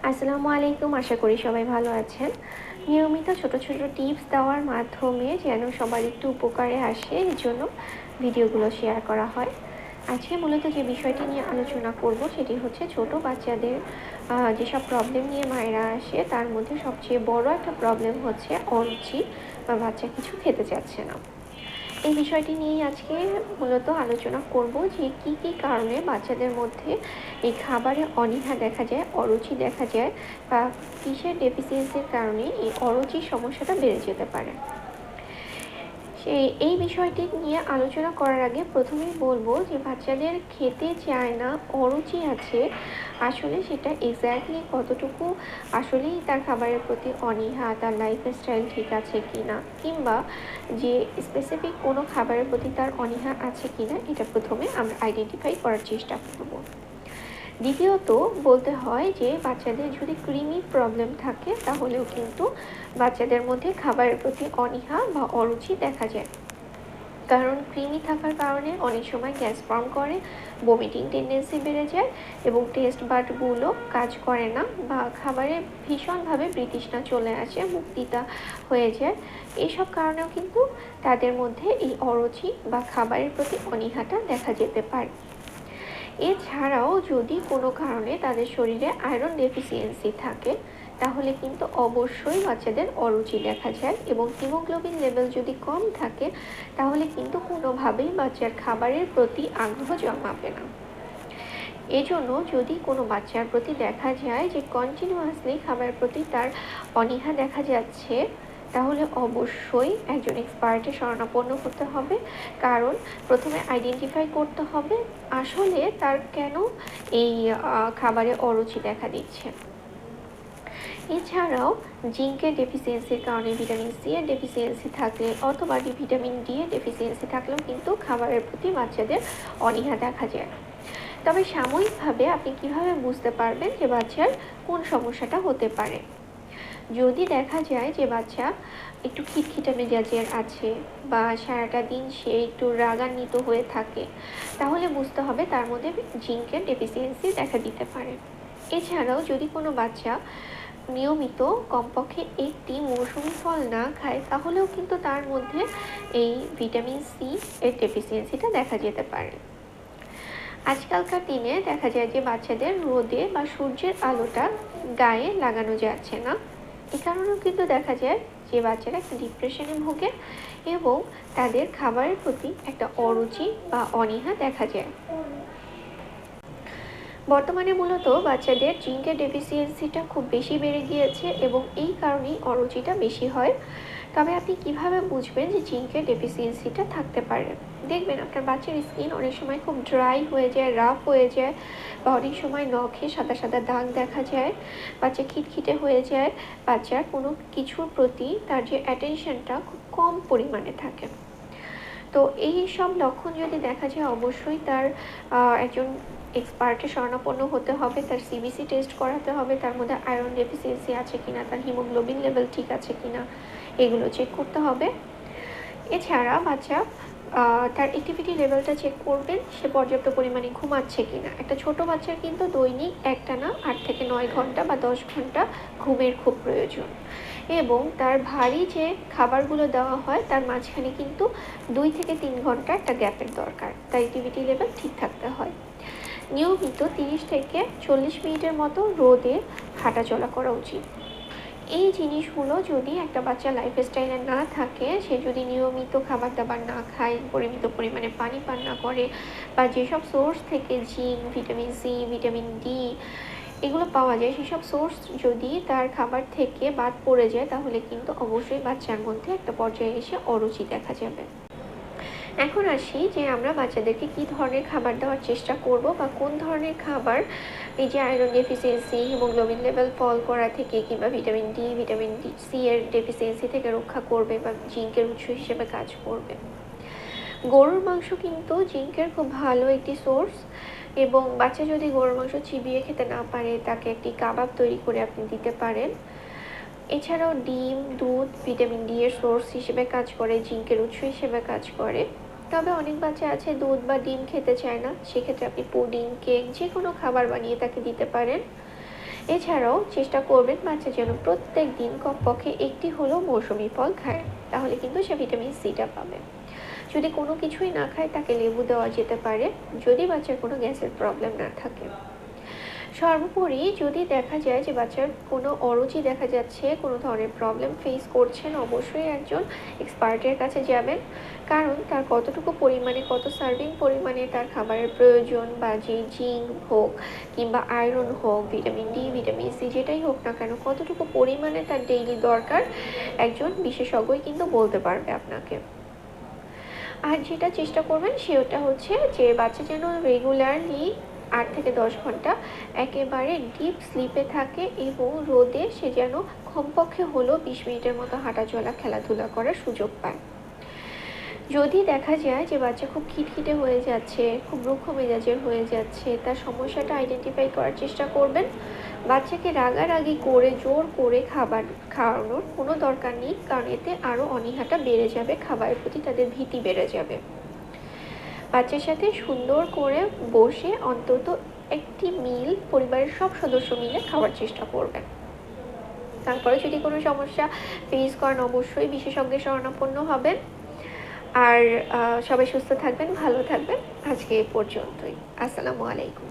আসসালামু আলাইকুম। আশা করি সবাই ভালো আছেন। নিয়মিত ছোট ছোট টিপস দেওয়ার মাধ্যমে যেন সবার একটু উপকারে আসে, এর জন্য ভিডিওগুলো শেয়ার করা হয়। আজকে মূলত যে বিষয়টি নিয়ে আলোচনা করব সেটি হচ্ছে ছোট বাচ্চাদের যেসব প্রবলেম নিয়ে মায়েরা আসে তার মধ্যে সবচেয়ে বড় একটা প্রবলেম হচ্ছে অরুচি বা বাচ্চা কিছু খেতে চাচ্ছে না। এই বিষয়টি নিয়েই আজকে মূলত আলোচনা করব যে কী কী কারণে বাচ্চাদের মধ্যে এই খাবারে অনীহা দেখা যায়, অরুচি দেখা যায়, বা কিসের ডেফিসিয়েন্সির কারণে এই অরুচির সমস্যাটা বেড়ে যেতে পারে। এই বিষয়টি নিয়ে আলোচনা করার আগে প্রথমেই বলবো যে বাচ্চাদের খেতে চায় না, অরুচি আছে, আসলে সেটা এক্স্যাক্টলি কতটুকু আসলেই তার খাবারের প্রতি অনীহা, তার লাইফস্টাইল ঠিক আছে কি না, কিংবা যে স্পেসিফিক কোনো খাবারের প্রতি তার অনীহা আছে কি না, এটা প্রথমে আমরা আইডেন্টিফাই করার চেষ্টা করব। দ্বিতীয়ত বলতে হয় যে বাচ্চাদের যদি ক্রিমি প্রবলেম থাকে তাহলেও কিন্তু বাচ্চাদের মধ্যে খাবারের প্রতি অনীহা বা অরুচি দেখা যায়। কারণ ক্রিমি থাকার কারণে অনেক সময় গ্যাস ফর্ম করে, বমিটিং টেন্ডেন্সি বেড়ে যায় এবং টেস্ট বাডগুলো কাজ করে না, বা খাবারে ভীষণভাবে বিতৃষ্ণা চলে আসে, মুখ তিতা হয়ে যায়। এইসব কারণেও কিন্তু তাদের মধ্যে এই অরুচি বা খাবারের প্রতি অনীহাটা দেখা যেতে পারে। এছাড়াও যদি কোনো কারণে তাদের শরীরে আয়রন ডেফিসিয়েন্সি থাকে তাহলে কিন্তু অবশ্যই বাচ্চাদের অরুচি দেখা যায়, এবং হিমোগ্লোবিন লেভেল যদি কম থাকে তাহলে কিন্তু কোনোভাবেই বাচ্চার খাবারের প্রতি আগ্রহ জন্মাবে না। এজন্য যদি কোনো বাচ্চার প্রতি দেখা যায় যে কন্টিনিউয়াসলি খাবারের প্রতি তার অনীহা দেখা যাচ্ছে, তাহলে অবশ্যই একজন এক্সপার্টের শরণাপন্ন হতে হবে। কারণ প্রথমে আইডেন্টিফাই করতে হবে আসলে তার কেন এই খাবারে অরুচি দেখা দিচ্ছে। এছাড়াও জিঙ্কের ডেফিসিয়েন্সির কারণে ভিটামিন সি এর ডেফিসিয়েন্সি থাকলে অথবা ভিটামিন ডি এর ডেফিসিয়েন্সি থাকলেও কিন্তু খাবারের প্রতি বাচ্চাদের অনীহা দেখা যায়। তবে সাময়িকভাবে আপনি কিভাবে বুঝতে পারবেন যে বাচ্চার কোন সমস্যাটা হতে পারে? যদি দেখা যায় যে বাচ্চা একটু খিটখিটে মেজাজের আছে বা সারাটা দিন সে একটু রাগান্বিত হয়ে থাকে, তাহলে বুঝতে হবে তার মধ্যে জিঙ্কের ডেফিসিয়েন্সি দেখা দিতে পারে। এছাড়াও যদি কোনো বাচ্চা নিয়মিত কমপক্ষে একটি মৌসুমি ফল না খায় তাহলেও কিন্তু তার মধ্যে এই ভিটামিন সি এর ডেফিসিয়েন্সিটা দেখা যেতে পারে। আজকালকার দিনে দেখা যায় যে বাচ্চাদের রোদে বা সূর্যের আলোটা গায়ে লাগানো যাচ্ছে না, এ কারণেও কিন্তু দেখা যায় যে বাচ্চারা একটা ডিপ্রেশনে ভোগে এবং তাদের খাবারের প্রতি একটা অরুচি বা অনীহা দেখা যায়। বর্তমানে মূলত বাচ্চাদের জিঙ্কের ডেফিসিয়েন্সিটা খুব বেশি বেড়ে গিয়েছে এবং এই কারণেই অরুচিটা বেশি হয়। তবে আপনি কিভাবে বুঝবেন যে জিঙ্কের ডেফিসিয়েন্সিটা থাকতে পারে? দেখবেন আপনার বাচ্চার স্কিন অনেক সময় খুব ড্রাই হয়ে যায়, রাফ হয়ে যায়, বা অনেক সময় নখে সাদা সাদা দাগ দেখা যায়, বাচ্চা খিটখিটে হয়ে যায়, বাচ্চার কোনো কিছুর প্রতি তার যে অ্যাটেনশনটা খুব কম পরিমাণে থাকে। তো এই সব লক্ষণ যদি দেখা যায় অবশ্যই তার একজন এক্সপার্টের শরণাপন্ন হতে হবে, তার সিবিসি টেস্ট করাতে হবে, তার মধ্যে আয়রন ডেফিসিয়েন্সি আছে কিনা, তার হিমোগ্লোবিন লেভেল ঠিক আছে কিনা, এগুলো চেক করতে হবে। এছাড়া বাচ্চা তার অ্যাক্টিভিটি লেভেলটা চেক করবেন, সে পর্যাপ্ত পরিমাণে ঘুমাচ্ছে কিনা। একটা ছোট বাচ্চার কিন্তু দৈনিক একটানা 8 থেকে 9 ঘন্টা বা 10 ঘন্টা ঘুমের খুব প্রয়োজন, এবং তার ভারী যে খাবারগুলো দেওয়া হয় তার মাঝখানে কিন্তু 2 থেকে 3 ঘন্টা একটা গ্যাপের দরকার, তার অ্যাক্টিভিটি লেভেল ঠিক থাকতে হয়। নিয়মিত 30 থেকে 40 মিনিটের মতো রোদে হাঁটাচলা করা উচিত। এই জিনিসগুলো যদি একটা বাচ্চার লাইফস্টাইলে না থাকে, সে যদি নিয়মিত খাবার দাবার না খায়, পরিমিত পরিমাণে পানি পান না করে, বা যেসব সোর্স থেকে zinc, vitamin C, vitamin D এগুলো পাওয়া যায়, সেসব সোর্স যদি তার খাবার থেকে বাদ পড়ে যায় তাহলে কিন্তু অবশ্যই বাচ্চার মধ্যে একটা পর্যায়ে এসে অরুচি দেখা যাবে। এখন আসি যে আমরা বাচ্চাদেরকে কী ধরনের খাবার দেওয়ার চেষ্টা করব, বা কোন ধরনের খাবার এই যে আয়রন ডেফিসিয়েন্সি, হিমোগ্লোবিন লেভেল ফল করা থেকে কিংবা ভিটামিন ডি সি এর ডেফিসিয়েন্সি থেকে রক্ষা করবে বা জিঙ্কের উৎস হিসেবে কাজ করবে। গরুর মাংস কিন্তু জিঙ্কের খুব ভালো একটি সোর্স, এবং বাচ্চা যদি গরুর মাংস চিবিয়ে খেতে না পারে তাকে একটি কাবাব তৈরি করে আপনি দিতে পারেন। এছাড়াও ডিম, দুধ ভিটামিন ডি এর সোর্স হিসেবে কাজ করে, জিঙ্কের উৎস হিসেবে কাজ করে। তবে অনেক বাচ্চা আছে দুধ বা ডিম খেতে চায় না, সেক্ষেত্রে আপনি পুডিং, কেক যে কোনো খাবার বানিয়ে তাকে দিতে পারেন। এছাড়াও চেষ্টা করবেন বাচ্চা যেন প্রত্যেক দিন কমপক্ষে একটি হলেও মৌসুমী ফল খায়, তাহলে কিন্তু সে ভিটামিন সিটা পাবে। যদি কোনো কিছুই না খায় তাকে লেবু দেওয়া যেতে পারে, যদি বাচ্চার কোনো গ্যাসের প্রবলেম না থাকে। সর্বোপরি যদি দেখা যায় যে বাচ্চার কোনো অরুচি দেখা যাচ্ছে, কোনো ধরনের প্রবলেম ফেস করছেন, অবশ্যই একজন এক্সপার্টের কাছে যাবেন। কারণ তার কতটুকু পরিমাণে, কত সার্ভিং পরিমাণে তার খাবারের প্রয়োজন, বা যে জিঙ্ক হোক কিংবা আয়রন হোক, ভিটামিন ডি, ভিটামিন সি যেটাই হোক না কেন, কতটুকু পরিমাণে তার ডেইলি দরকার, একজন বিশেষজ্ঞই কিন্তু বলতে পারবে আপনাকে। আর যেটা চেষ্টা করবেন সেটা হচ্ছে যে বাচ্চা যেন রেগুলারলি 8 থেকে 10 ঘন্টা একেবারে ডিপ স্লিপে থাকে, এবং রোদে সে যেন কমপক্ষে হলেও 20 মিনিটের মতো হাঁটাচলা, খেলাধুলা করার সুযোগ পায়। যদি দেখা যায় যে বাচ্চা খুব খিটখিটে হয়ে যাচ্ছে, খুব রুক্ষ মেজাজের হয়ে যাচ্ছে, তার সমস্যাটা আইডেন্টিফাই করার চেষ্টা করবেন। বাচ্চাকে রাগারাগি করে জোর করে খাবার খাওয়ানোর কোনো দরকার নেই, কারণ এতে আরও অনীহাটা বেড়ে যাবে, খাবারের প্রতি তাদের ভীতি বেড়ে যাবে। বাচ্চার সাথে সুন্দর করে বসে অন্তত একটি মিল পরিবারের সব সদস্য মিলে খাওয়ার চেষ্টা করবেন। তারপরে যদি কোনো সমস্যা ফেস করেন অবশ্যই বিশেষজ্ঞের শরণাপন্ন হবেন। আর সবাই সুস্থ থাকবেন, ভালো থাকবেন। আজকে এ পর্যন্তই। আসসালামু আলাইকুম।